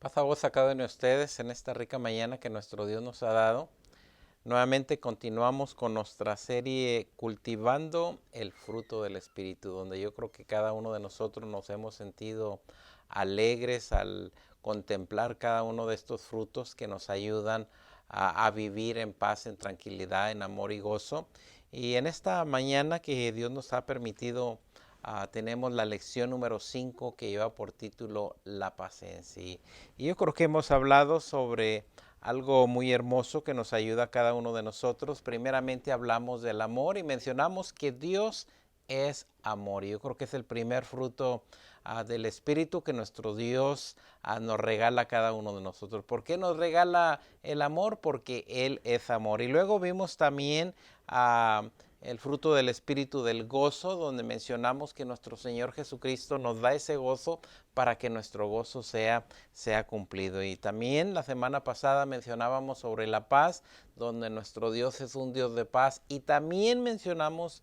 Paz a voz a cada uno de ustedes en esta rica mañana que nuestro Dios nos ha dado. Nuevamente continuamos con nuestra serie Cultivando el fruto del Espíritu, donde yo creo que cada uno de nosotros nos hemos sentido alegres al contemplar cada uno de estos frutos que nos ayudan a vivir en paz, en tranquilidad, en amor y gozo. Y en esta mañana que Dios nos ha permitido, tenemos la lección número 5 que lleva por título La paciencia. Y yo creo que hemos hablado sobre algo muy hermoso que nos ayuda a cada uno de nosotros. Primeramente hablamos del amor y mencionamos que Dios es amor. Y yo creo que es el primer fruto del Espíritu que nuestro Dios nos regala a cada uno de nosotros. ¿Por qué nos regala el amor? Porque Él es amor. Y luego vimos también el fruto del Espíritu del gozo, donde mencionamos que nuestro Señor Jesucristo nos da ese gozo para que nuestro gozo sea cumplido. Y también la semana pasada mencionábamos sobre la paz, donde nuestro Dios es un Dios de paz. Y también mencionamos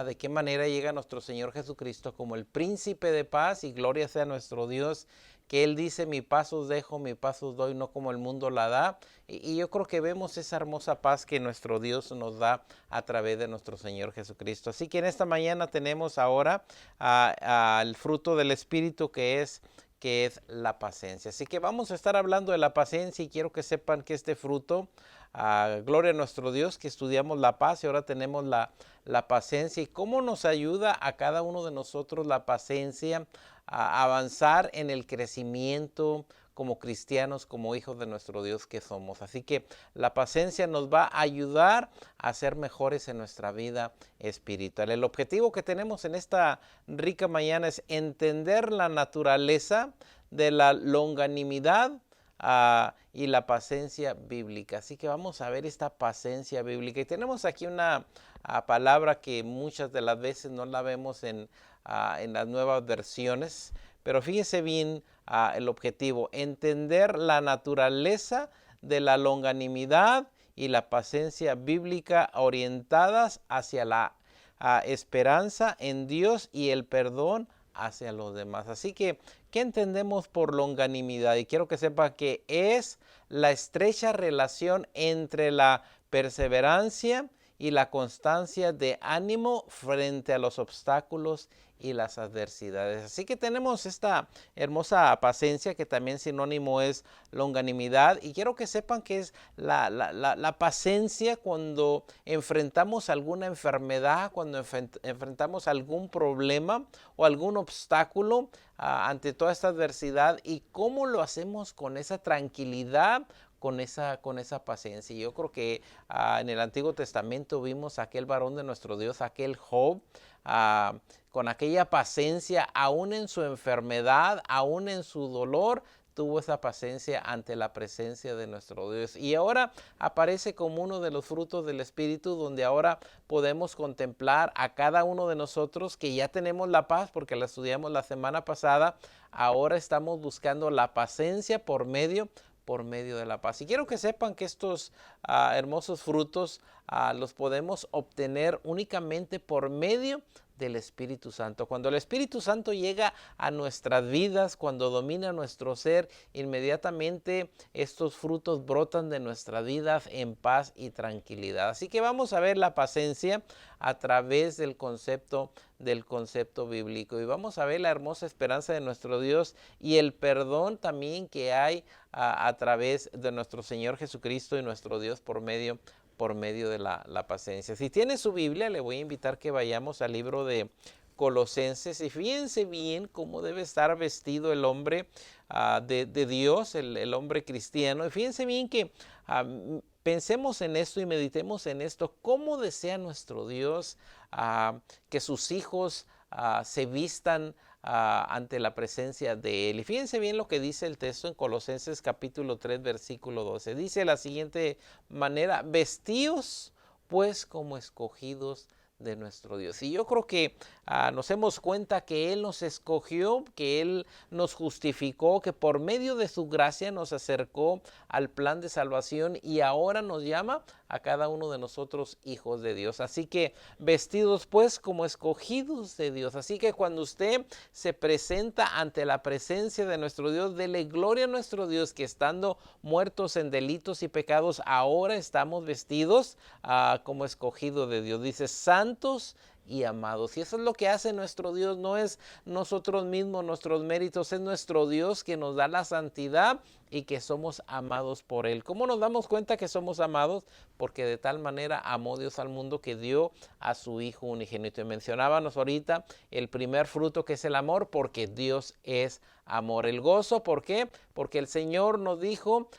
de qué manera llega nuestro Señor Jesucristo como el príncipe de paz, y gloria sea nuestro Dios, que Él dice: mi paz os dejo, mi paz os doy, no como el mundo la da. Y yo creo que vemos esa hermosa paz que nuestro Dios nos da a través de nuestro Señor Jesucristo. Así que en esta mañana tenemos ahora el fruto del Espíritu, que es la paciencia. Así que vamos a estar hablando de la paciencia, y quiero que sepan que este fruto, gloria a nuestro Dios, que estudiamos la paz y ahora tenemos la paciencia, y cómo nos ayuda a cada uno de nosotros la paciencia a avanzar en el crecimiento como cristianos, como hijos de nuestro Dios que somos. Así que la paciencia nos va a ayudar a ser mejores en nuestra vida espiritual. El objetivo que tenemos en esta rica mañana es entender la naturaleza de la longanimidad y la paciencia bíblica. Así que vamos a ver esta paciencia bíblica. Y tenemos aquí una palabra que muchas de las veces no la vemos en las nuevas versiones, pero fíjese bien el objetivo: entender la naturaleza de la longanimidad y la paciencia bíblica, orientadas hacia la esperanza en Dios y el perdón hacia los demás. Así que, ¿qué entendemos por longanimidad? Y quiero que sepa que es la estrecha relación entre la perseverancia y la constancia de ánimo frente a los obstáculos y las adversidades. Así que tenemos esta hermosa paciencia, que también sinónimo es longanimidad, y quiero que sepan que es la paciencia cuando enfrentamos alguna enfermedad, cuando enfrentamos algún problema o algún obstáculo ante toda esta adversidad, y cómo lo hacemos con esa tranquilidad, con esa paciencia. Y yo creo que en el Antiguo Testamento vimos a aquel varón de nuestro Dios, aquel Job, con aquella paciencia, aún en su enfermedad, aún en su dolor, tuvo esa paciencia ante la presencia de nuestro Dios. Y ahora aparece como uno de los frutos del Espíritu, donde ahora podemos contemplar a cada uno de nosotros que ya tenemos la paz, porque la estudiamos la semana pasada. Ahora estamos buscando la paciencia por medio de la paz. Y quiero que sepan que estos hermosos frutos los podemos obtener únicamente por medio del Espíritu Santo. Cuando el Espíritu Santo llega a nuestras vidas, cuando domina nuestro ser, inmediatamente estos frutos brotan de nuestras vidas en paz y tranquilidad. Así que vamos a ver la paciencia a través del concepto bíblico, y vamos a ver la hermosa esperanza de nuestro Dios y el perdón también que hay a través de nuestro Señor Jesucristo y nuestro Dios por medio de la paciencia. Si tiene su Biblia, le voy a invitar que vayamos al libro de Colosenses, y fíjense bien cómo debe estar vestido el hombre de Dios, el hombre cristiano. Y fíjense bien que pensemos en esto y meditemos en esto: cómo desea nuestro Dios que sus hijos se vistan ante la presencia de Él. Y fíjense bien lo que dice el texto en Colosenses capítulo 3 versículo 12. Dice de la siguiente manera: vestíos pues como escogidos de nuestro Dios. Y yo creo que nos hemos cuenta que Él nos escogió, que Él nos justificó, que por medio de su gracia nos acercó al plan de salvación y ahora nos llama a cada uno de nosotros hijos de Dios. Así que vestidos pues como escogidos de Dios. Así que cuando usted se presenta ante la presencia de nuestro Dios, dele gloria a nuestro Dios, que estando muertos en delitos y pecados, ahora estamos vestidos como escogidos de Dios. Dice santos y amados. Y eso es lo que hace nuestro Dios. No es nosotros mismos, nuestros méritos, es nuestro Dios que nos da la santidad y que somos amados por Él. ¿Cómo nos damos cuenta que somos amados? Porque de tal manera amó Dios al mundo que dio a su Hijo unigénito. Y mencionábamos ahorita el primer fruto, que es el amor, porque Dios es amor. El gozo, ¿por qué? Porque el Señor nos dijo,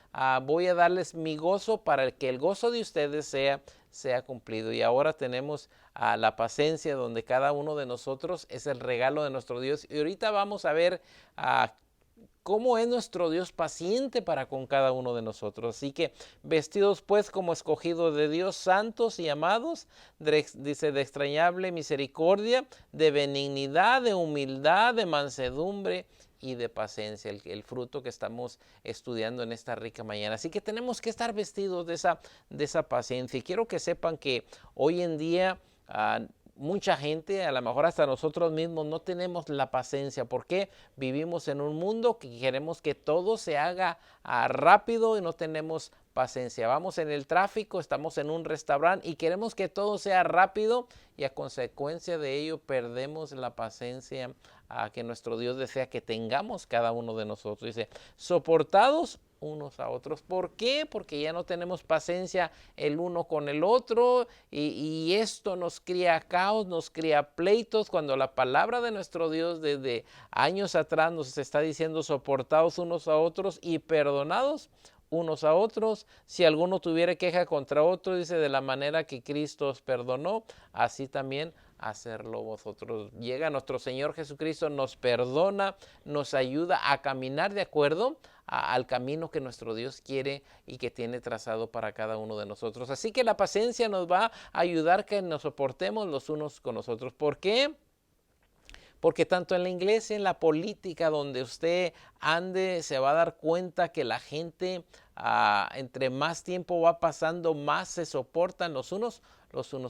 voy a darles mi gozo para que el gozo de ustedes sea cumplido. Y ahora tenemos la paciencia, donde cada uno de nosotros es el regalo de nuestro Dios. Y ahorita vamos a ver cómo es nuestro Dios paciente para con cada uno de nosotros. Así que vestidos pues como escogidos de Dios, santos y amados, dice, de extrañable misericordia, de benignidad, de humildad, de mansedumbre y de paciencia, el fruto que estamos estudiando en esta rica mañana. Así que tenemos que estar vestidos de esa paciencia. Y quiero que sepan que hoy en día mucha gente, a lo mejor hasta nosotros mismos, no tenemos la paciencia. ¿Por qué? Vivimos en un mundo que queremos que todo se haga rápido y no tenemos paciencia. Vamos en el tráfico, estamos en un restaurante y queremos que todo sea rápido, y a consecuencia de ello perdemos la paciencia que nuestro Dios desea que tengamos cada uno de nosotros. Dice, soportados unos a otros. ¿Por qué? Porque ya no tenemos paciencia el uno con el otro, y esto nos crea caos, nos crea pleitos, cuando la palabra de nuestro Dios desde años atrás nos está diciendo soportados unos a otros y perdonados unos a otros. Si alguno tuviera queja contra otro, dice, de la manera que Cristo os perdonó, así también hacerlo vosotros. Llega nuestro Señor Jesucristo, nos perdona, nos ayuda a caminar de acuerdo al camino que nuestro Dios quiere y que tiene trazado para cada uno de nosotros. Así que la paciencia nos va a ayudar que nos soportemos los unos con los otros. ¿Por qué? Porque tanto en la iglesia, en la política, donde usted ande, se va a dar cuenta que la gente, entre más tiempo va pasando, más se soportan los unos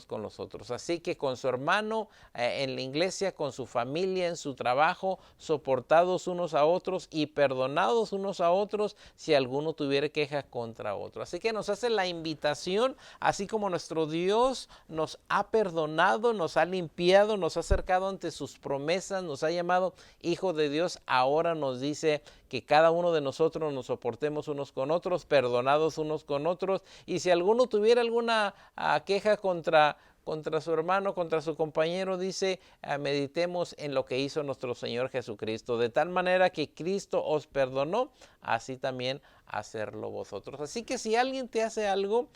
con los otros. Así que con su hermano, en la iglesia, con su familia, en su trabajo, soportados unos a otros y perdonados unos a otros si alguno tuviera queja contra otro. Así que nos hace la invitación, así como nuestro Dios nos ha perdonado, nos ha limpiado, nos ha acercado ante sus promesas, nos ha llamado hijo de Dios, ahora nos dice que cada uno de nosotros nos soportemos unos con otros, perdonados unos con otros, y si alguno tuviera alguna queja contra su hermano, contra su compañero, dice, meditemos en lo que hizo nuestro Señor Jesucristo, de tal manera que Cristo os perdonó, así también hacerlo vosotros. Así que si alguien te hace algo,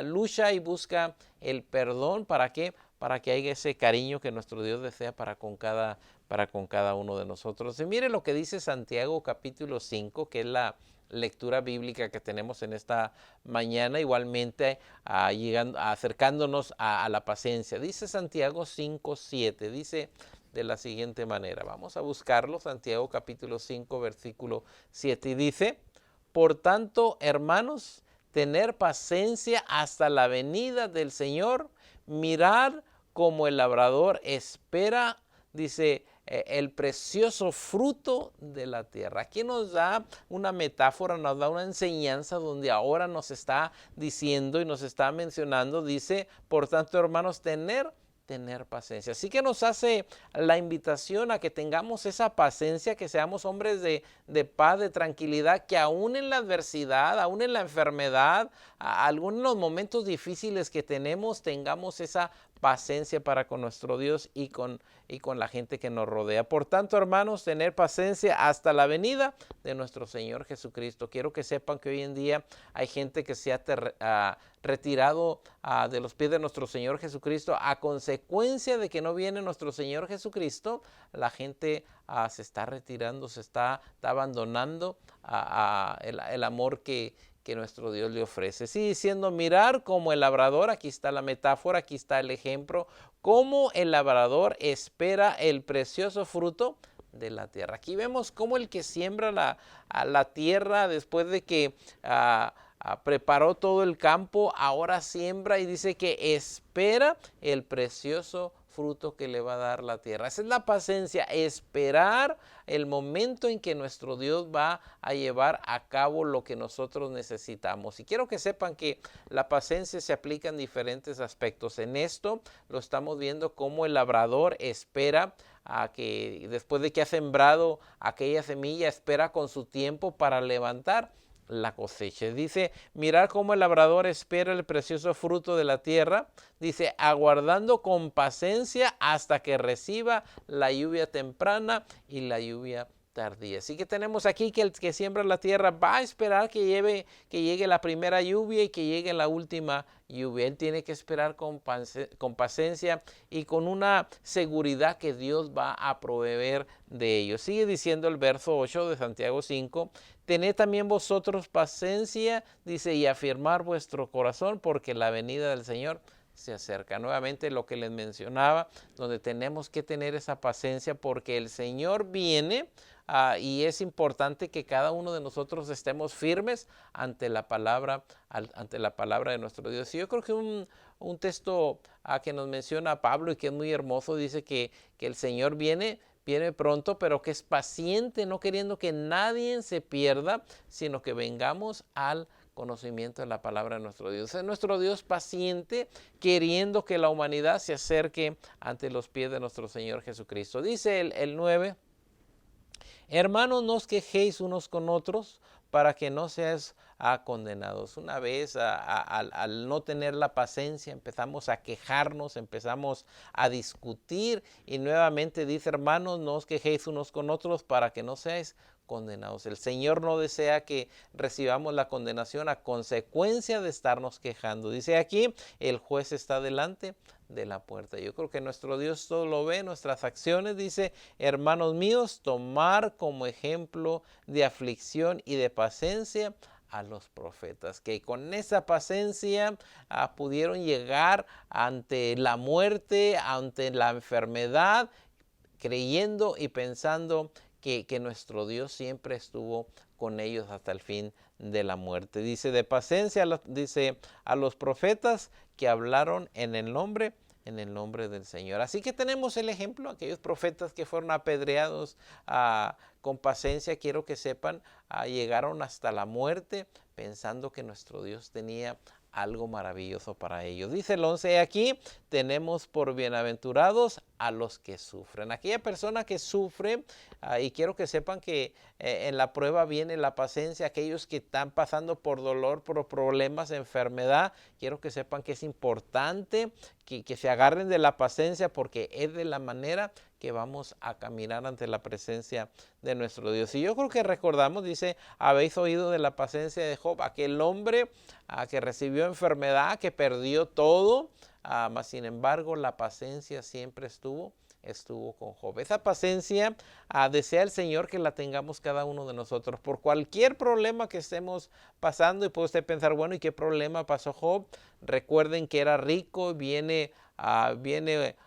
lucha y busca el perdón. ¿Para qué? Para que haya ese cariño que nuestro Dios desea para con cada uno de nosotros. Y mire lo que dice Santiago capítulo 5, que es la lectura bíblica que tenemos en esta mañana, igualmente acercándonos a la paciencia. Dice Santiago 5:7, dice de la siguiente manera, vamos a buscarlo, Santiago capítulo 5 versículo 7, y dice, por tanto, hermanos, tener paciencia hasta la venida del Señor, mirar como el labrador espera, dice, el precioso fruto de la tierra. Aquí nos da una metáfora, nos da una enseñanza donde ahora nos está diciendo y nos está mencionando, dice, por tanto, hermanos, tener paciencia. Así que nos hace la invitación a que tengamos esa paciencia, que seamos hombres de paz, de tranquilidad, que aún en la adversidad, aún en la enfermedad, aún en los momentos difíciles que tenemos, tengamos esa paciencia para con nuestro Dios y con la gente que nos rodea. Por tanto, hermanos, tener paciencia hasta la venida de nuestro Señor Jesucristo. Quiero que sepan que hoy en día hay gente que se ha retirado de los pies de nuestro Señor Jesucristo a consecuencia de que no viene nuestro Señor Jesucristo. La gente se está retirando, se está abandonando el amor que nuestro Dios le ofrece. Sí, diciendo mirar como el labrador, aquí está la metáfora, aquí está el ejemplo, cómo el labrador espera el precioso fruto de la tierra. Aquí vemos cómo el que siembra a la tierra después de que preparó todo el campo, ahora siembra y dice que espera el precioso fruto que le va a dar la tierra. Esa es la paciencia, esperar el momento en que nuestro Dios va a llevar a cabo lo que nosotros necesitamos. Y quiero que sepan que la paciencia se aplica en diferentes aspectos. En esto lo estamos viendo cómo el labrador espera a que después de que ha sembrado aquella semilla, espera con su tiempo para levantar la cosecha. Dice, mirar cómo el labrador espera el precioso fruto de la tierra. Dice, aguardando con paciencia hasta que reciba la lluvia temprana y la lluvia tardía. Así que tenemos aquí que el que siembra la tierra va a esperar que llegue la primera lluvia y que llegue la última lluvia. Él tiene que esperar con paciencia y con una seguridad que Dios va a proveer de ellos. Sigue diciendo el verso 8 de Santiago 5. Tened también vosotros paciencia, dice, y afirmar vuestro corazón, porque la venida del Señor se acerca. Nuevamente lo que les mencionaba, donde tenemos que tener esa paciencia porque el Señor viene y es importante que cada uno de nosotros estemos firmes ante la palabra de nuestro Dios. Y yo creo que un texto que nos menciona Pablo y que es muy hermoso, dice que el Señor viene pronto, pero que es paciente, no queriendo que nadie se pierda, sino que vengamos al conocimiento de la palabra de nuestro Dios. Es nuestro Dios paciente, queriendo que la humanidad se acerque ante los pies de nuestro Señor Jesucristo. Dice el 9, hermanos, no os quejéis unos con otros para que no seas condenados. Una vez al no tener la paciencia empezamos a quejarnos, empezamos a discutir y nuevamente dice, hermanos, no os quejéis unos con otros para que no seáis condenados. El Señor no desea que recibamos la condenación a consecuencia de estarnos quejando. Dice aquí, el juez está delante de la puerta. Yo creo que nuestro Dios todo lo ve, nuestras acciones. Dice, hermanos míos, tomar como ejemplo de aflicción y de paciencia a los profetas, que con esa paciencia pudieron llegar ante la muerte, ante la enfermedad, creyendo y pensando que nuestro Dios siempre estuvo con ellos hasta el fin de la muerte. Dice, de paciencia, dice, a los profetas que hablaron en el nombre del Señor. Así que tenemos el ejemplo, aquellos profetas que fueron apedreados con paciencia, quiero que sepan, llegaron hasta la muerte pensando que nuestro Dios tenía algo maravilloso para ellos. Dice el 11, aquí tenemos por bienaventurados a los que sufren. Aquella persona que sufre, y quiero que sepan que en la prueba viene la paciencia, aquellos que están pasando por dolor, por problemas, enfermedad, quiero que sepan que es importante que se agarren de la paciencia porque es de la manera que vamos a caminar ante la presencia de nuestro Dios. Y yo creo que recordamos, dice, habéis oído de la paciencia de Job, aquel hombre que recibió enfermedad, que perdió todo, mas sin embargo la paciencia siempre estuvo con Job. Esa paciencia desea el Señor que la tengamos cada uno de nosotros. Por cualquier problema que estemos pasando, y puede usted pensar, bueno, ¿y qué problema pasó Job? Recuerden que era rico, viene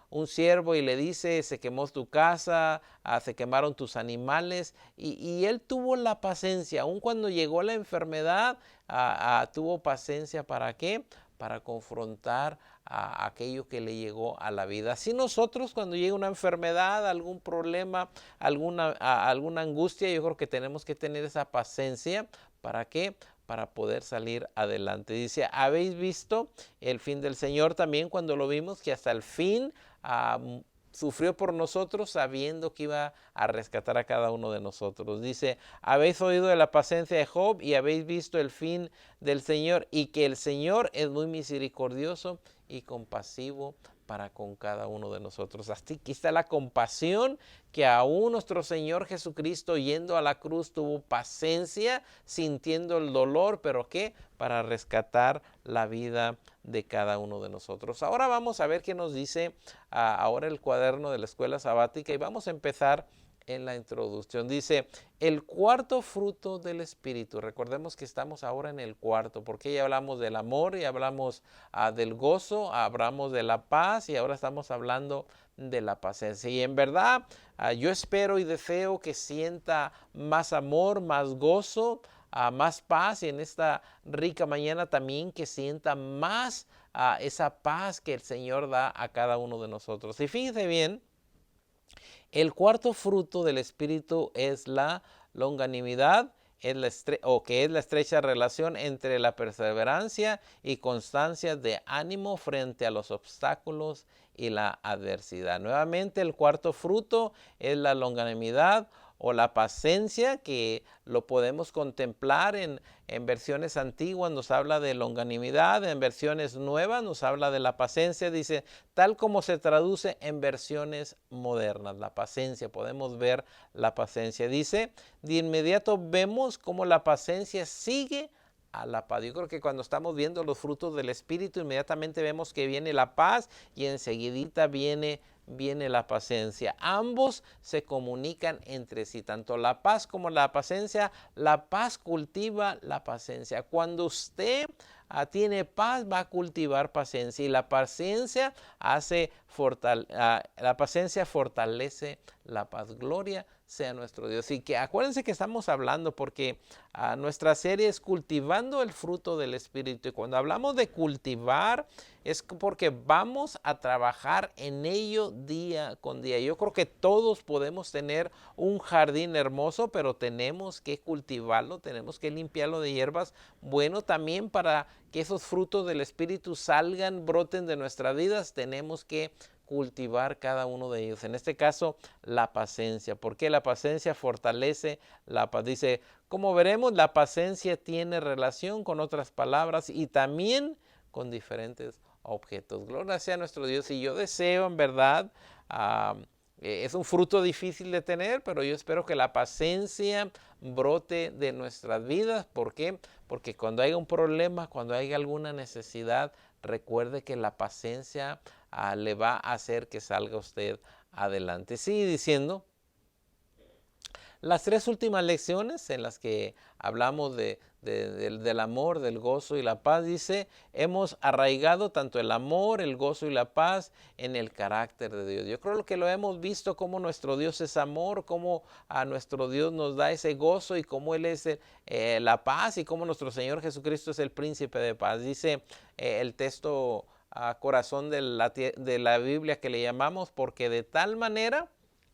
un siervo y le dice, se quemó tu casa, se quemaron tus animales, y él tuvo la paciencia, aun cuando llegó la enfermedad, tuvo paciencia. ¿Para qué? Para confrontar a aquello que le llegó a la vida. Así nosotros, cuando llega una enfermedad, algún problema, alguna angustia, yo creo que tenemos que tener esa paciencia. ¿Para qué? Para poder salir adelante. Dice, ¿habéis visto el fin del Señor? También cuando lo vimos, que hasta el fin sufrió por nosotros, sabiendo que iba a rescatar a cada uno de nosotros. Dice, habéis oído de la paciencia de Job y habéis visto el fin del Señor, y que el Señor es muy misericordioso y compasivo para con cada uno de nosotros. Así que está la compasión, que aún nuestro Señor Jesucristo, yendo a la cruz, tuvo paciencia, sintiendo el dolor, pero ¿qué? Para rescatar la vida de cada uno de nosotros. Ahora vamos a ver qué nos dice ahora el cuaderno de la escuela sabática, y vamos a empezar en la introducción. Dice, el cuarto fruto del Espíritu. Recordemos que estamos ahora en el cuarto, porque ya hablamos del amor, y hablamos del gozo, hablamos de la paz, y ahora estamos hablando de la paciencia. Y en verdad, yo espero y deseo que sienta más amor, más gozo, más paz, y en esta rica mañana también que sienta más esa paz que el Señor da a cada uno de nosotros. Y fíjense bien, el cuarto fruto del Espíritu es la longanimidad, que es la estrecha relación entre la perseverancia y constancia de ánimo frente a los obstáculos y la adversidad. Nuevamente, el cuarto fruto es la longanimidad o la paciencia, que lo podemos contemplar en versiones antiguas, nos habla de longanimidad, en versiones nuevas nos habla de la paciencia, dice, tal como se traduce en versiones modernas, la paciencia, podemos ver la paciencia. Dice, de inmediato vemos cómo la paciencia sigue a la paz. Yo creo que cuando estamos viendo los frutos del Espíritu, inmediatamente vemos que viene la paz y enseguidita viene la paciencia. Ambos se comunican entre sí, tanto la paz como la paciencia. La paz cultiva la paciencia. Cuando usted tiene paz, va a cultivar paciencia, y la paciencia la paciencia fortalece la paz. Gloria sea nuestro Dios. Y que acuérdense que estamos hablando, porque nuestra serie es cultivando el fruto del Espíritu, y cuando hablamos de cultivar es porque vamos a trabajar en ello día con día. Yo creo que todos podemos tener un jardín hermoso, pero tenemos que cultivarlo, tenemos que limpiarlo de hierbas. Bueno, también para que esos frutos del Espíritu salgan, broten de nuestras vidas, tenemos que cultivar cada uno de ellos. En este caso, la paciencia, porque la paciencia fortalece la paz. Dice, como veremos, la paciencia tiene relación con otras palabras y también con diferentes objetos. Gloria sea nuestro Dios. Y yo deseo, en verdad, es un fruto difícil de tener, pero yo espero que la paciencia brote de nuestras vidas. ¿Por qué? Porque cuando haya un problema, cuando haya alguna necesidad, recuerde que la paciencia le va a hacer que salga usted adelante. Sigue diciendo, las tres últimas lecciones en las que hablamos del amor, del gozo y la paz, dice, hemos arraigado tanto el amor, el gozo y la paz en el carácter de Dios. Yo creo que lo hemos visto, como nuestro Dios es amor, cómo a nuestro Dios nos da ese gozo, y cómo Él es la paz, y cómo nuestro Señor Jesucristo es el príncipe de paz. Dice el texto corazón de la Biblia que le llamamos, porque de tal manera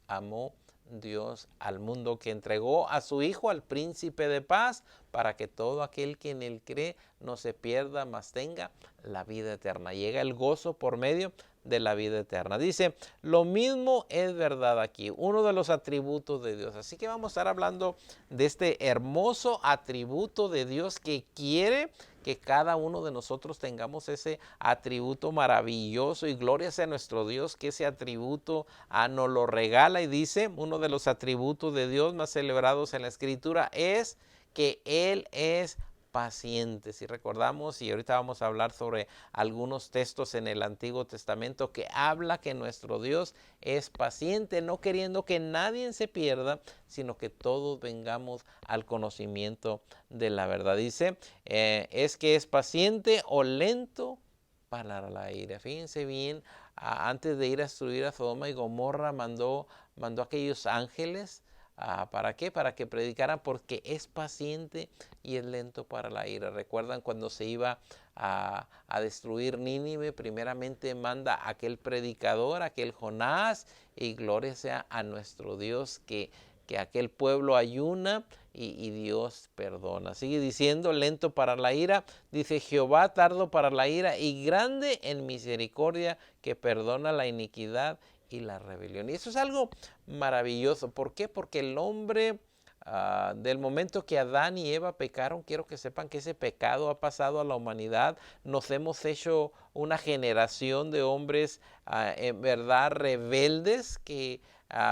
amó Dios al mundo, que entregó a su Hijo, al príncipe de paz, para que todo aquel que en él cree no se pierda, mas tenga la vida eterna. Llega el gozo por medio de la vida eterna. Dice, lo mismo es verdad aquí, uno de los atributos de Dios. Así que vamos a estar hablando de este hermoso atributo de Dios, que quiere que cada uno de nosotros tengamos ese atributo maravilloso, y gloria sea nuestro Dios que ese atributo nos lo regala. Y dice, uno de los atributos de Dios más celebrados en la Escritura es que Él es paciente. Si recordamos, y ahorita vamos a hablar sobre algunos textos en el Antiguo Testamento que habla que nuestro Dios es paciente, no queriendo que nadie se pierda, sino que todos vengamos al conocimiento de la verdad. Dice, es que es paciente o lento para la ira. Fíjense bien, antes de ir a destruir a Sodoma y Gomorra, mandó a aquellos ángeles. ¿Para qué? Para que predicaran, porque es paciente y es lento para la ira. ¿Recuerdan cuando se iba a destruir Nínive? Primeramente manda aquel predicador, aquel Jonás, y gloria sea a nuestro Dios que aquel pueblo ayuna y Dios perdona. Sigue diciendo, lento para la ira. Dice, Jehová tardo para la ira y grande en misericordia, que perdona la iniquidad y la rebelión. Y eso es algo maravilloso. ¿Por qué? Porque el hombre, del momento que Adán y Eva pecaron, quiero que sepan que ese pecado ha pasado a la humanidad. Nos hemos hecho una generación de hombres en verdad rebeldes, que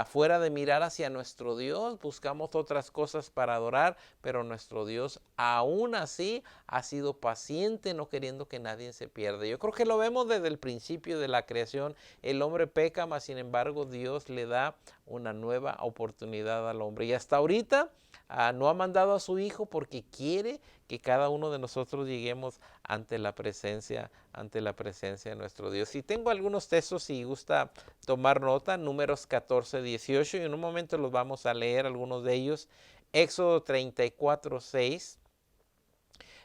fuera de mirar hacia nuestro Dios, buscamos otras cosas para adorar, pero nuestro Dios aún así ha sido paciente, no queriendo que nadie se pierda. Yo creo que lo vemos desde el principio de la creación. El hombre peca, mas sin embargo Dios le da una nueva oportunidad al hombre. Y hasta ahorita no ha mandado a su Hijo porque quiere que cada uno de nosotros lleguemos ante la presencia de nuestro Dios. Y tengo algunos textos, si gusta tomar nota, Números 14, 18, y en un momento los vamos a leer, algunos de ellos. Éxodo 34, 6.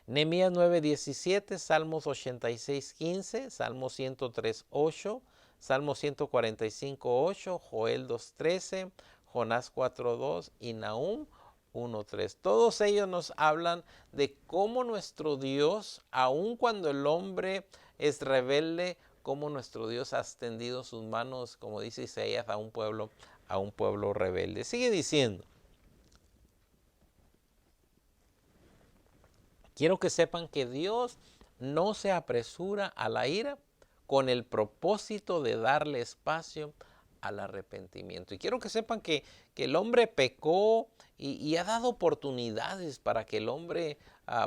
Nehemías 9, 17, Salmos 86, 15, Salmos 103, 8, Salmos 145, 8, Joel 2, 13, Jonás 4, 2 y Nahum 1:3. Todos ellos nos hablan de cómo nuestro Dios, aun cuando el hombre es rebelde, cómo nuestro Dios ha extendido sus manos, como dice Isaías, a un pueblo rebelde. Sigue diciendo: quiero que sepan que Dios no se apresura a la ira con el propósito de darle espacio al arrepentimiento. Y quiero que sepan que el hombre pecó y ha dado oportunidades para que el hombre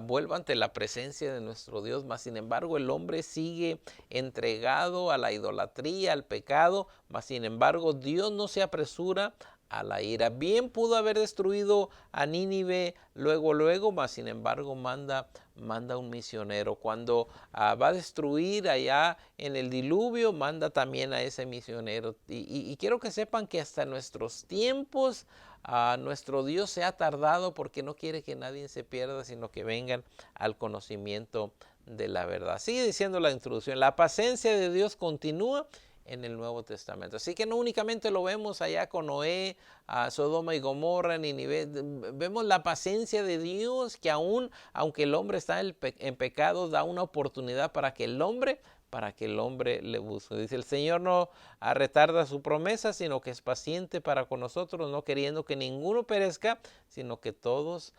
vuelva ante la presencia de nuestro Dios, mas sin embargo el hombre sigue entregado a la idolatría, al pecado, mas sin embargo Dios no se apresura a la ira. Bien pudo haber destruido a Nínive luego, mas sin embargo manda un misionero. Cuando va a destruir allá en el diluvio, manda también a ese misionero. Y quiero que sepan que hasta nuestros tiempos nuestro Dios se ha tardado porque no quiere que nadie se pierda, sino que vengan al conocimiento de la verdad. Sigue diciendo la introducción: la paciencia de Dios continúa en el Nuevo Testamento. Así que no únicamente lo vemos allá con Noé, Sodoma y Gomorra, Nínive. Vemos la paciencia de Dios, que aunque el hombre está en pecado, da una oportunidad para que el hombre le busque. Dice: el Señor no retarda su promesa, sino que es paciente para con nosotros, no queriendo que ninguno perezca, sino que todos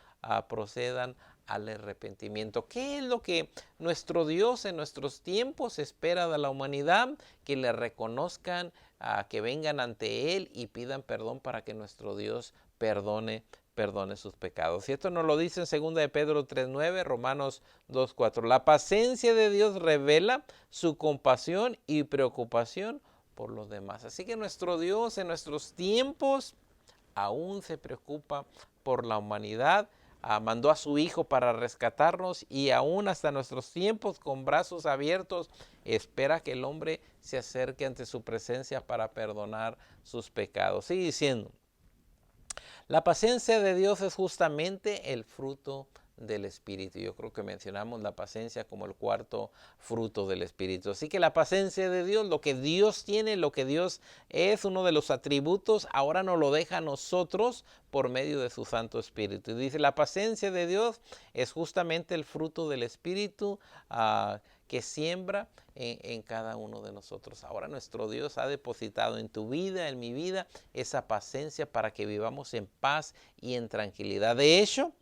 procedan al arrepentimiento. ¿Qué es lo que nuestro Dios en nuestros tiempos espera de la humanidad? Que le reconozcan, que vengan ante Él y pidan perdón para que nuestro Dios perdone sus pecados. Y esto nos lo dice en 2 de Pedro 3:9, Romanos 2:4. La paciencia de Dios revela su compasión y preocupación por los demás. Así que nuestro Dios en nuestros tiempos aún se preocupa por la humanidad. Mandó a su Hijo para rescatarnos, y aún hasta nuestros tiempos, con brazos abiertos, espera que el hombre se acerque ante su presencia para perdonar sus pecados. Sigue diciendo: la paciencia de Dios es justamente el fruto del Espíritu. Yo creo que mencionamos la paciencia como el cuarto fruto del Espíritu. Así que la paciencia de Dios, lo que Dios tiene, lo que Dios es, uno de los atributos, ahora nos lo deja a nosotros por medio de su Santo Espíritu. Y dice: la paciencia de Dios es justamente el fruto del Espíritu que siembra en cada uno de nosotros. Ahora nuestro Dios ha depositado en tu vida, en mi vida, esa paciencia para que vivamos en paz y en tranquilidad. De hecho,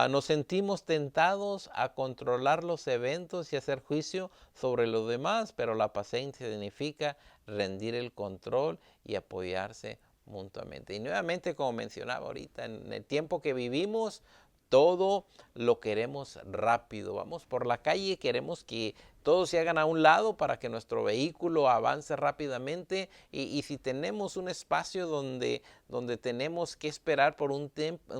nos sentimos tentados a controlar los eventos y hacer juicio sobre los demás, pero la paciencia significa rendir el control y apoyarse mutuamente. Y nuevamente, como mencionaba ahorita, en el tiempo que vivimos, todo lo queremos rápido. Vamos por la calle, queremos que todos se hagan a un lado para que nuestro vehículo avance rápidamente, y si tenemos un espacio donde tenemos que esperar por un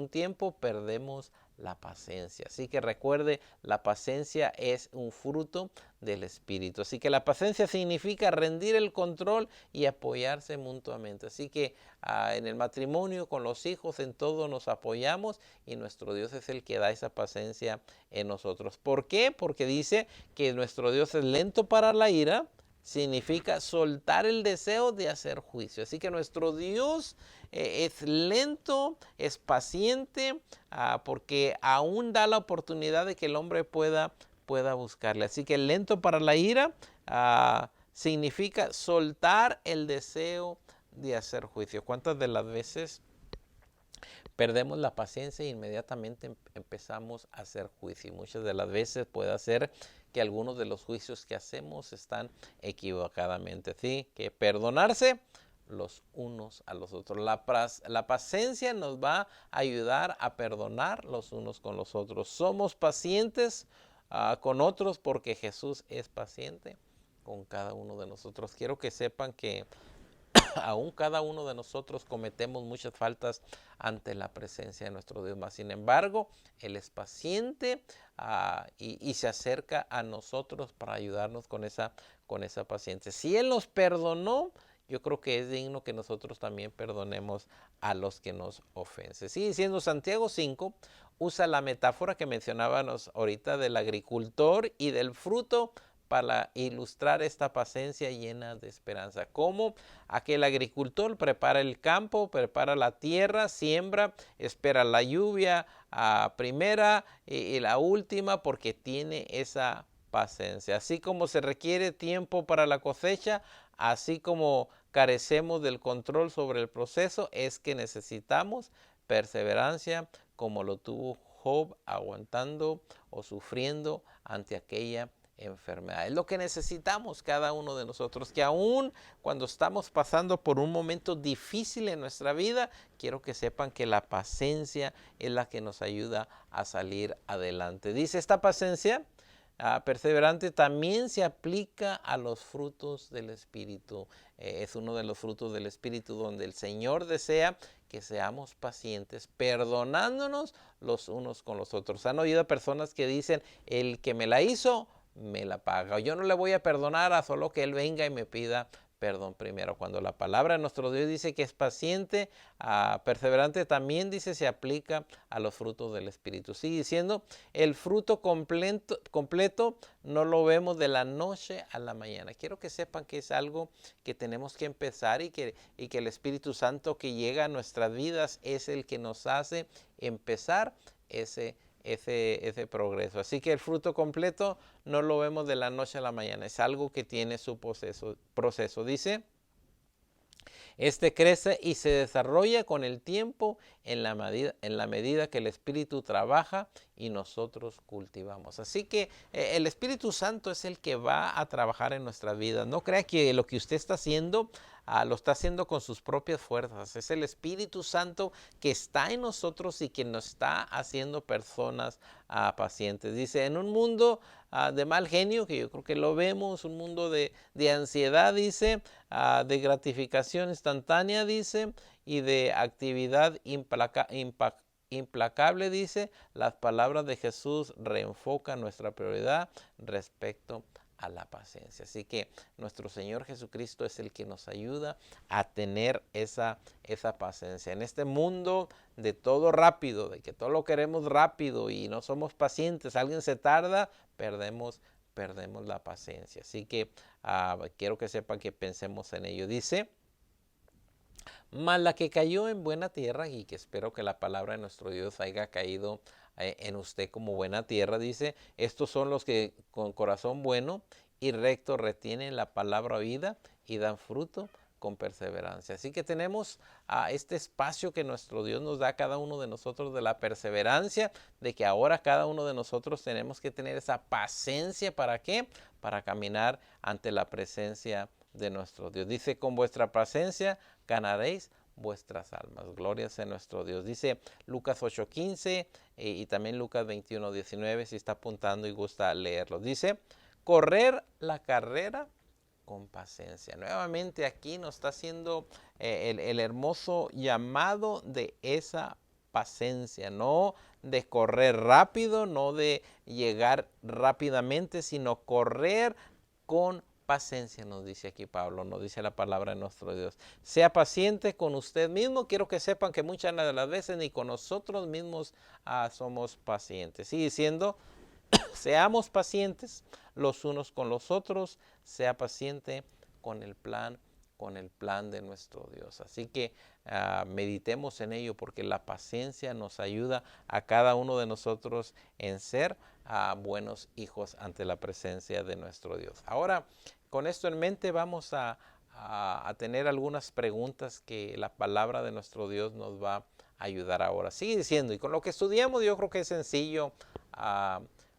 tiempo, perdemos la paciencia. Así que recuerde, la paciencia es un fruto del Espíritu. Así que la paciencia significa rendir el control y apoyarse mutuamente. Así que en el matrimonio, con los hijos, en todo nos apoyamos, y nuestro Dios es el que da esa paciencia en nosotros. ¿Por qué? Porque dice que nuestro Dios es lento para la ira. Significa soltar el deseo de hacer juicio. Así que nuestro Dios es lento, es paciente, porque aún da la oportunidad de que el hombre pueda buscarle. Así que lento para la ira significa soltar el deseo de hacer juicio. ¿Cuántas de las veces perdemos la paciencia e inmediatamente empezamos a hacer juicio? Y muchas de las veces puede ser que algunos de los juicios que hacemos están equivocadamente. Así que perdonarse los unos a los otros. La paciencia nos va a ayudar a perdonar los unos con los otros. Somos pacientes con otros porque Jesús es paciente con cada uno de nosotros. Quiero que sepan que aún cada uno de nosotros cometemos muchas faltas ante la presencia de nuestro Dios. Mas, sin embargo, Él es paciente y se acerca a nosotros para ayudarnos con esa paciencia. Si Él nos perdonó, yo creo que es digno que nosotros también perdonemos a los que nos ofenden. Sigue diciendo Santiago 5, usa la metáfora que mencionábamos ahorita del agricultor y del fruto para ilustrar esta paciencia llena de esperanza. Como aquel agricultor prepara el campo, prepara la tierra, siembra, espera la lluvia primera y la última porque tiene esa paciencia. Así como se requiere tiempo para la cosecha, así como carecemos del control sobre el proceso, es que necesitamos perseverancia como lo tuvo Job aguantando o sufriendo ante aquella enfermedad. Es lo que necesitamos cada uno de nosotros, que aún cuando estamos pasando por un momento difícil en nuestra vida, quiero que sepan que la paciencia es la que nos ayuda a salir adelante. Dice esta paciencia perseverante también se aplica a los frutos del Espíritu. Es uno de los frutos del Espíritu donde el Señor desea que seamos pacientes, perdonándonos los unos con los otros. Han oído personas que dicen, el que me la hizo, me la paga. Yo no le voy a perdonar a solo que Él venga y me pida perdón primero. Cuando la palabra de nuestro Dios dice que es paciente, perseverante, también dice se aplica a los frutos del Espíritu. Sigue diciendo, el fruto completo no lo vemos de la noche a la mañana. Quiero que sepan que es algo que tenemos que empezar y que el Espíritu Santo que llega a nuestras vidas es el que nos hace empezar ese progreso. Así que el fruto completo no lo vemos de la noche a la mañana, es algo que tiene su proceso. Dice, este crece y se desarrolla con el tiempo en la medida que el Espíritu trabaja y nosotros cultivamos. Así que el Espíritu Santo es el que va a trabajar en nuestras vidas. No crea que lo que usted está haciendo lo está haciendo con sus propias fuerzas. Es el Espíritu Santo que está en nosotros y que nos está haciendo personas pacientes. Dice, en un mundo de mal genio, que yo creo que lo vemos, un mundo de ansiedad, dice, de gratificación instantánea, dice, y de actividad implacable, dice, las palabras de Jesús reenfocan nuestra prioridad respecto a la paciencia. Así que nuestro Señor Jesucristo es el que nos ayuda a tener esa paciencia. En este mundo de todo rápido, de que todo lo queremos rápido y no somos pacientes, alguien se tarda, perdemos la paciencia. Así que quiero que sepan que pensemos en ello. Dice, mas la que cayó en buena tierra, y que espero que la palabra de nuestro Dios haya caído en usted como buena tierra, dice, estos son los que con corazón bueno y recto retienen la palabra oída y dan fruto con perseverancia. Así que tenemos este espacio que nuestro Dios nos da a cada uno de nosotros de la perseverancia, de que ahora cada uno de nosotros tenemos que tener esa paciencia. ¿Para qué? Para caminar ante la presencia de nuestro Dios. Dice, con vuestra paciencia ganaréis vuestras almas. Gloria sea nuestro Dios. Dice Lucas 8:15 y también Lucas 21:19, si está apuntando y gusta leerlo. Dice, correr la carrera con paciencia. Nuevamente aquí nos está haciendo el hermoso llamado de esa paciencia, no de correr rápido, no de llegar rápidamente, sino correr con paciencia, nos dice aquí Pablo, nos dice la palabra de nuestro Dios. Sea paciente con usted mismo. Quiero que sepan que muchas de las veces ni con nosotros mismos somos pacientes. Sigue diciendo, seamos pacientes los unos con los otros, sea paciente con el plan de nuestro Dios. Así que meditemos en ello, porque la paciencia nos ayuda a cada uno de nosotros en ser buenos hijos ante la presencia de nuestro Dios. Ahora, con esto en mente, vamos a tener algunas preguntas que la palabra de nuestro Dios nos va a ayudar ahora. Sigue diciendo, y con lo que estudiamos yo creo que es sencillo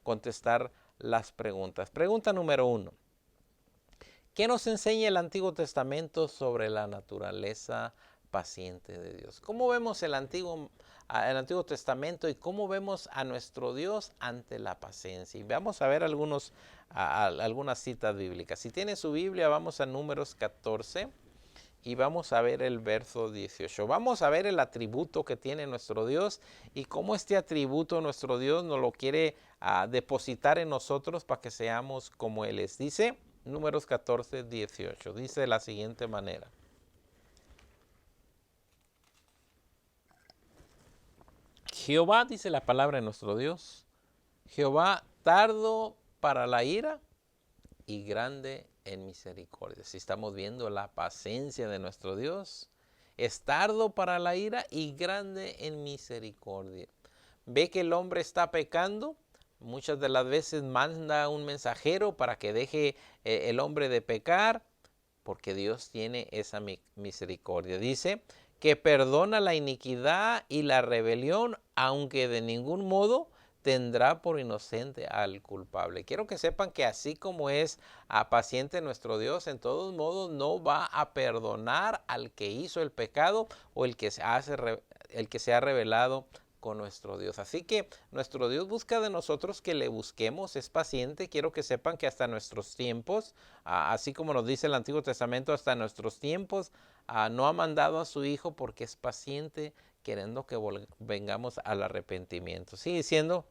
contestar las preguntas. Pregunta número 1. ¿Qué nos enseña el Antiguo Testamento sobre la naturaleza paciente de Dios? ¿Cómo vemos el Antiguo Testamento y cómo vemos a nuestro Dios ante la paciencia? Y vamos a ver algunas citas bíblicas. Si tiene su Biblia, vamos a Números 14 y vamos a ver el verso 18. Vamos a ver el atributo que tiene nuestro Dios y cómo este atributo nuestro Dios nos lo quiere depositar en nosotros para que seamos como Él es. Dice Números 14, 18. Dice de la siguiente manera. Jehová, dice la palabra de nuestro Dios, Jehová tardo para la ira y grande en misericordia. Si estamos viendo la paciencia de nuestro Dios, es tardo para la ira y grande en misericordia. Ve que el hombre está pecando, muchas de las veces manda un mensajero para que deje el hombre de pecar, porque Dios tiene esa misericordia. Dice que perdona la iniquidad y la rebelión, aunque de ningún modo tendrá por inocente al culpable. Quiero que sepan que así como es paciente nuestro Dios, en todos modos no va a perdonar al que hizo el pecado o el que se ha rebelado con nuestro Dios. Así que nuestro Dios busca de nosotros que le busquemos, es paciente. Quiero que sepan que hasta nuestros tiempos, así como nos dice el Antiguo Testamento, hasta nuestros tiempos no ha mandado a su Hijo porque es paciente, queriendo que vengamos al arrepentimiento. Sigue diciendo,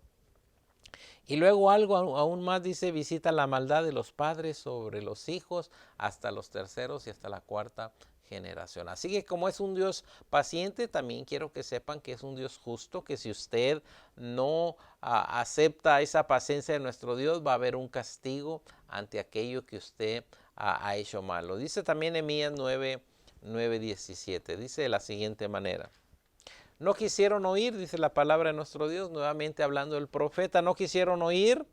y luego algo aún más dice, visita la maldad de los padres sobre los hijos hasta los terceros y hasta la cuarta generación. Así que como es un Dios paciente, también quiero que sepan que es un Dios justo, que si usted no acepta esa paciencia de nuestro Dios, va a haber un castigo ante aquello que usted ha hecho malo. Dice también Nehemías 9:17, dice de la siguiente manera. No quisieron oír, dice la palabra de nuestro Dios, nuevamente hablando del profeta, no quisieron oír,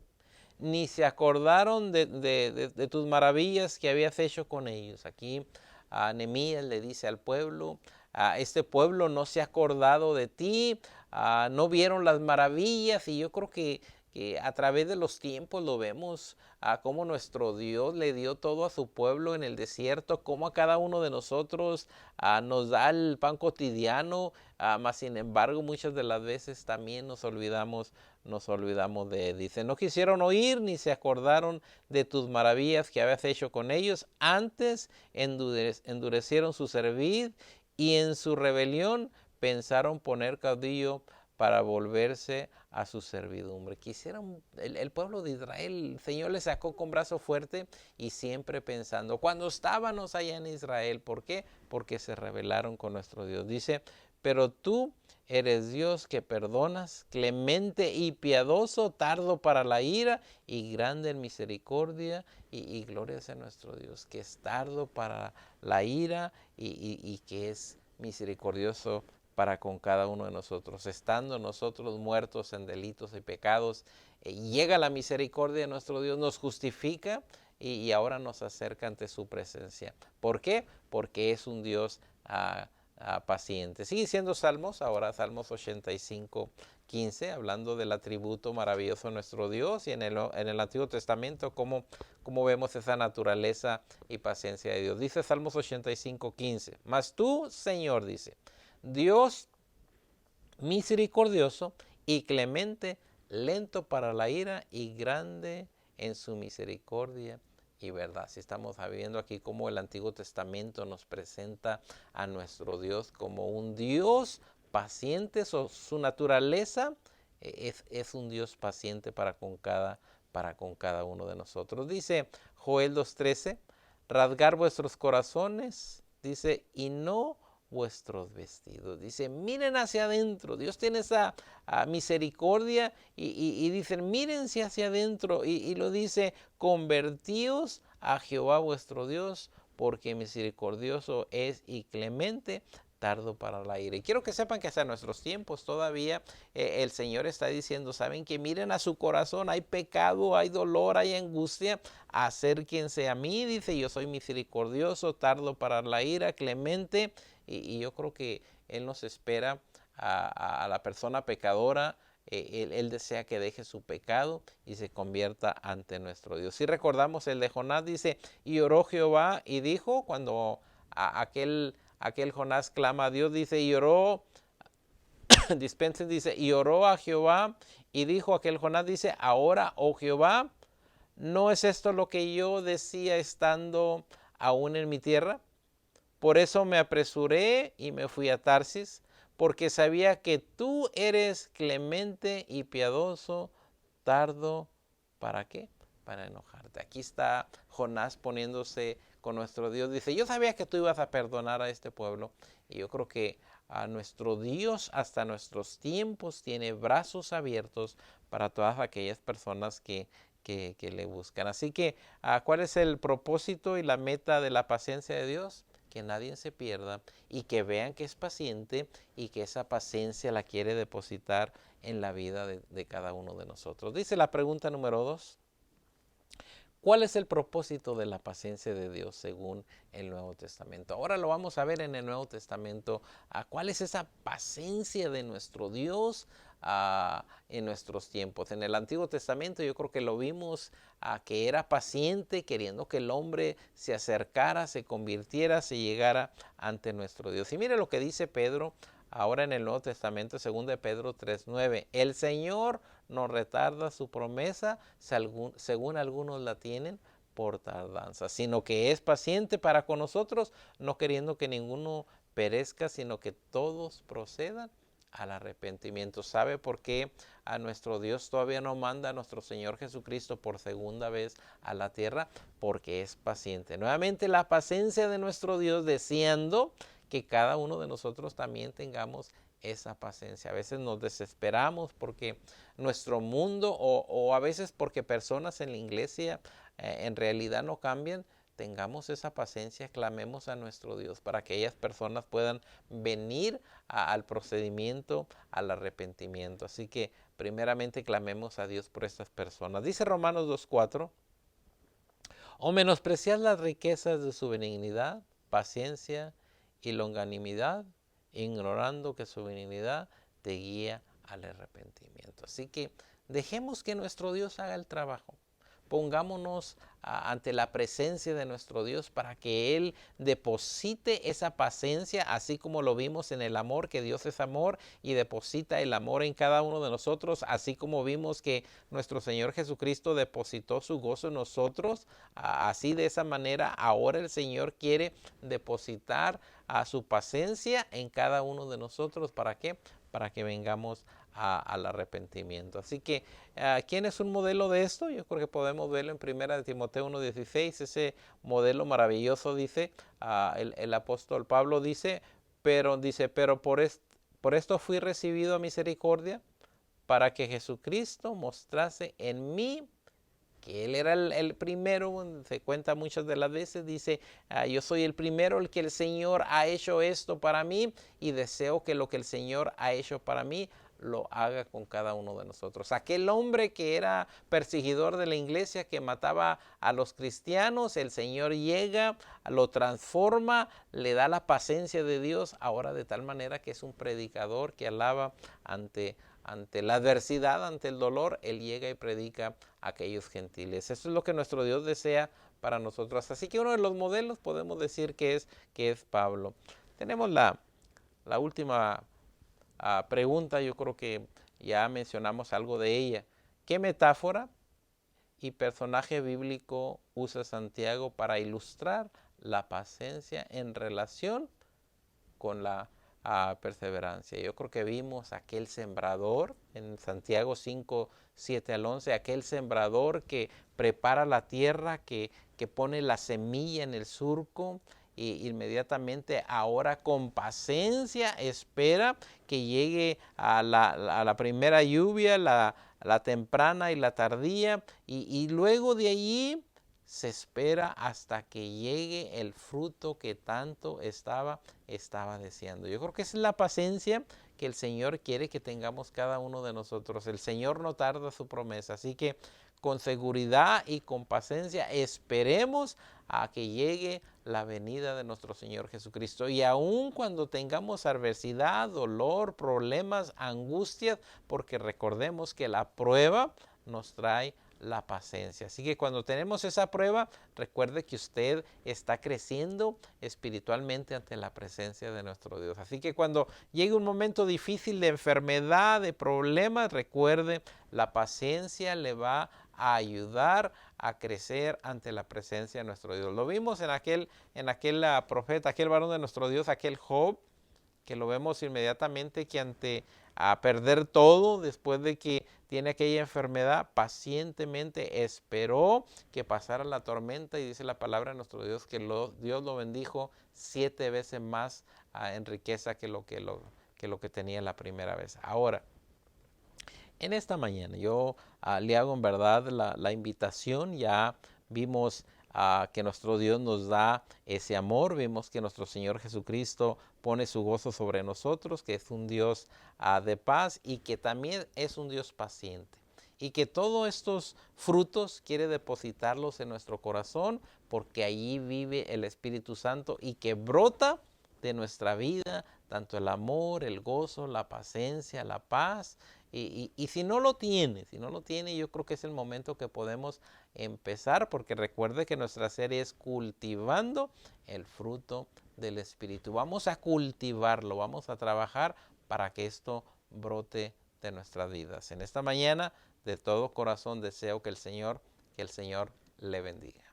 ni se acordaron de tus maravillas que habías hecho con ellos. Aquí Nehemías le dice al pueblo, este pueblo no se ha acordado de ti, no vieron las maravillas, y yo creo que a través de los tiempos lo vemos, cómo nuestro Dios le dio todo a su pueblo en el desierto, cómo a cada uno de nosotros nos da el pan cotidiano, mas sin embargo muchas de las veces también nos olvidamos de él. Dice, no quisieron oír ni se acordaron de tus maravillas que habías hecho con ellos, antes endurecieron su cerviz y en su rebelión pensaron poner caudillo para volverse a su servidumbre. Quisieron, el pueblo de Israel, el Señor les sacó con brazo fuerte y siempre pensando, cuando estábamos allá en Israel, ¿por qué? Porque se rebelaron con nuestro Dios. Dice, pero tú eres Dios que perdonas, clemente y piadoso, tardo para la ira y grande en misericordia, y gloria sea nuestro Dios, que es tardo para la ira y que es misericordioso para con cada uno de nosotros. Estando nosotros muertos en delitos y pecados, llega la misericordia de nuestro Dios, nos justifica y ahora nos acerca ante su presencia. ¿Por qué? Porque es un Dios paciente. Sigue siendo Salmos, ahora Salmos 85:15, hablando del atributo maravilloso de nuestro Dios, y en el Antiguo Testamento cómo vemos esa naturaleza y paciencia de Dios. Dice Salmos 85:15, mas tú, Señor, dice, Dios misericordioso y clemente, lento para la ira y grande en su misericordia y verdad. Si estamos viendo aquí cómo el Antiguo Testamento nos presenta a nuestro Dios como un Dios paciente, su naturaleza es un Dios paciente para con cada uno de nosotros. Dice Joel 2:13, rasgar vuestros corazones, dice, y no vuestros vestidos. Dice, miren hacia adentro. Dios tiene esa misericordia y dicen, mírense hacia adentro. Y lo dice, convertíos a Jehová vuestro Dios, porque misericordioso es y clemente, tardo para la ira. Y quiero que sepan que hasta nuestros tiempos todavía el Señor está diciendo, saben que miren a su corazón, hay pecado, hay dolor, hay angustia, acérquense a mí, dice, yo soy misericordioso, tardo para la ira, clemente, y yo creo que Él nos espera a la persona pecadora Él desea que deje su pecado y se convierta ante nuestro Dios. Si recordamos el de Jonás, dice, y oró Jehová y dijo, cuando aquel Jonás clama a Dios, dice, y oró, dispensen, dice, y oró a Jehová y dijo aquel Jonás, dice, ahora, oh Jehová, ¿no es esto lo que yo decía estando aún en mi tierra? Por eso me apresuré y me fui a Tarsis, porque sabía que tú eres clemente y piadoso, tardo, ¿para qué? Para enojarte. Aquí está Jonás poniéndose con nuestro Dios. Dice, yo sabía que tú ibas a perdonar a este pueblo. Y yo creo que a nuestro Dios hasta nuestros tiempos tiene brazos abiertos para todas aquellas personas que le buscan. Así que, ¿cuál es el propósito y la meta de la paciencia de Dios? Que nadie se pierda y que vean que es paciente y que esa paciencia la quiere depositar en la vida de cada uno de nosotros. Dice la pregunta número 2. ¿Cuál es el propósito de la paciencia de Dios según el Nuevo Testamento? Ahora lo vamos a ver en el Nuevo Testamento. ¿Cuál es esa paciencia de nuestro Dios en nuestros tiempos? En el Antiguo Testamento yo creo que lo vimos que era paciente, queriendo que el hombre se acercara, se convirtiera, se llegara ante nuestro Dios. Y mire lo que dice Pedro ahora en el Nuevo Testamento, 2 de Pedro 3:9. El Señor no retarda su promesa, según algunos la tienen por tardanza, sino que es paciente para con nosotros, no queriendo que ninguno perezca, sino que todos procedan al arrepentimiento. ¿Sabe por qué a nuestro Dios todavía no manda a nuestro Señor Jesucristo por segunda vez a la tierra? Porque es paciente. Nuevamente la paciencia de nuestro Dios, deseando que cada uno de nosotros también tengamos esa paciencia. A veces nos desesperamos porque nuestro mundo o a veces porque personas en la iglesia en realidad no cambian. Tengamos esa paciencia, clamemos a nuestro Dios para que ellas personas puedan venir al procedimiento, al arrepentimiento. Así que primeramente clamemos a Dios por estas personas. Dice Romanos 2:4, o menospreciar las riquezas de su benignidad, paciencia y longanimidad, ignorando que su benignidad te guía al arrepentimiento. Así que dejemos que nuestro Dios haga el trabajo. Pongámonos ante la presencia de nuestro Dios para que Él deposite esa paciencia, así como lo vimos en el amor, que Dios es amor y deposita el amor en cada uno de nosotros, así como vimos que nuestro Señor Jesucristo depositó su gozo en nosotros. Así de esa manera ahora el Señor quiere depositar su paciencia en cada uno de nosotros. ¿Para qué? Para que vengamos al arrepentimiento. Así que, ¿quién es un modelo de esto? Yo creo que podemos verlo en 1 Timoteo 1:16, ese modelo maravilloso. Dice, el apóstol Pablo dice, pero por esto fui recibido a misericordia, para que Jesucristo mostrase en mí que Él era el primero. Se cuenta muchas de las veces, dice, yo soy el primero, el que el Señor ha hecho esto para mí, y deseo que lo que el Señor ha hecho para mí lo haga con cada uno de nosotros. Aquel hombre que era perseguidor de la iglesia, que mataba a los cristianos, el Señor llega, lo transforma, le da la paciencia de Dios, ahora de tal manera que es un predicador que alaba ante la adversidad, ante el dolor. Él llega y predica a aquellos gentiles. Eso es lo que nuestro Dios desea para nosotros. Así que uno de los modelos podemos decir que es Pablo. Tenemos la última pregunta. Yo creo que ya mencionamos algo de ella. ¿Qué metáfora y personaje bíblico usa Santiago para ilustrar la paciencia en relación con la perseverancia? Yo creo que vimos aquel sembrador en Santiago 5:7-11, aquel sembrador que prepara la tierra, que pone la semilla en el surco, y inmediatamente ahora con paciencia espera que llegue a la primera lluvia, la temprana y la tardía, y luego de allí se espera hasta que llegue el fruto que tanto estaba deseando. Yo creo que esa es la paciencia que el Señor quiere que tengamos cada uno de nosotros. El Señor no tarda su promesa, así que con seguridad y con paciencia esperemos a que llegue la venida de nuestro Señor Jesucristo. Y aun cuando tengamos adversidad, dolor, problemas, angustias, porque recordemos que la prueba nos trae la paciencia. Así que cuando tenemos esa prueba, recuerde que usted está creciendo espiritualmente ante la presencia de nuestro Dios. Así que cuando llegue un momento difícil de enfermedad, de problemas, recuerde, la paciencia le va a ayudar a crecer ante la presencia de nuestro Dios. Lo vimos en aquel profeta, aquel varón de nuestro Dios, aquel Job, que lo vemos inmediatamente que ante a perder todo, después de que tiene aquella enfermedad, pacientemente esperó que pasara la tormenta, y dice la palabra de nuestro Dios que Dios lo bendijo 7 veces más en riqueza que lo que tenía la primera vez. Ahora, en esta mañana yo le hago en verdad la invitación. Ya vimos que nuestro Dios nos da ese amor, vimos que nuestro Señor Jesucristo pone su gozo sobre nosotros, que es un Dios de paz y que también es un Dios paciente. Y que todos estos frutos quiere depositarlos en nuestro corazón, porque allí vive el Espíritu Santo y que brota de nuestra vida tanto el amor, el gozo, la paciencia, la paz. Y si no lo tiene, yo creo que es el momento que podemos empezar, porque recuerde que nuestra serie es cultivando el fruto del Espíritu. Vamos a cultivarlo, vamos a trabajar para que esto brote de nuestras vidas. En esta mañana, de todo corazón deseo que el Señor le bendiga.